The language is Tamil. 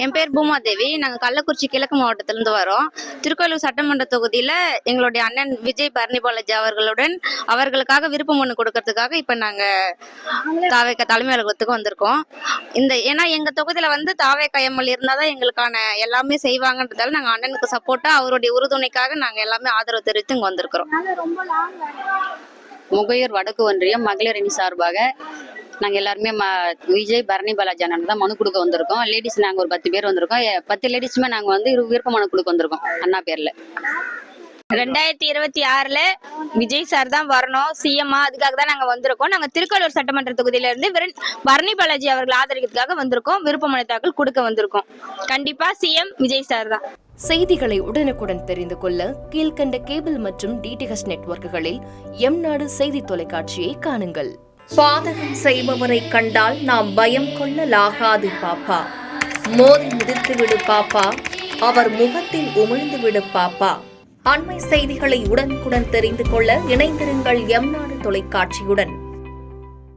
என் பேர் பூமாதேவி. நாங்கள் கள்ளக்குறிச்சி கிழக்கு மாவட்டத்திலிருந்து வரோம். திருக்கோயிலூர் சட்டமன்ற தொகுதியில் எங்களுடைய அண்ணன் விஜய் பரணி பாலாஜி அவர்களுக்காக விருப்ப மனு கொடுக்கறதுக்காக இப்போ நாங்கள் தாவேக்கா தலைமை அலுவலகத்துக்கு வந்திருக்கோம். ஏன்னா எங்கள் தொகுதியில் தாவேக்கா எம்எல்ஏ இருந்தால் தான் எங்களுக்கான எல்லாமே செய்வாங்கன்றதால நாங்கள் அண்ணனுக்கு சப்போர்ட்டாக அவருடைய உறுதுணைக்காக நாங்கள் எல்லாமே ஆதரவு தெரிவித்து இங்கே வந்திருக்கிறோம். முகையூர் வடக்கு ஒன்றியம் மகளிர் அணி சார்பாக நாங்கள் எல்லாருமே விஜய் பரணி பாலாஜி அண்ணன் தான் மனு கொடுக்க வந்திருக்கோம். லேடிஸ் நாங்கள் ஒரு 10 பேர் வந்திருக்கோம். 10 லேடிஸுமே நாங்கள் விருப்ப மனு கொடுக்க வந்திருக்கோம் அண்ணா பேர்ல. 2026 விஜய் சார் தான் வரணும் சிஎம்மா, அதுக்காக தான் நாங்கள் வந்திருக்கோம். நாங்கள் திருக்கோயிலூர் சட்டமன்ற தொகுதியில இருந்து பரணி பாலாஜி அவர்கள் ஆதரிக்கிறதுக்காக வந்திருக்கோம். விருப்ப மனு தாக்கல் கொடுக்க வந்திருக்கோம். கண்டிப்பா சிஎம் விஜய் சார் தான். செய்திகளை உடனுக்குடன் தெரிந்து கொள்ள கீழ்கண்ட கேபிள் மற்றும் டிடிஹெச் நெட்வொர்க்குகளில் எம்நாடு செய்தி தொலைக்காட்சியை காணுங்கள். பாதகம் செய்பவரை கண்டால் நாம் பயம் கொள்ளலாகாது பாப்பா. மோதி மிதித்து விடு பாப்பா, அவர் முகத்தில் உமிழ்ந்து விடு பாப்பா. அண்மை செய்திகளை உடனுக்குடன் தெரிந்து கொள்ள இணைந்திருங்கள் எம்நாடு தொலைக்காட்சியுடன்.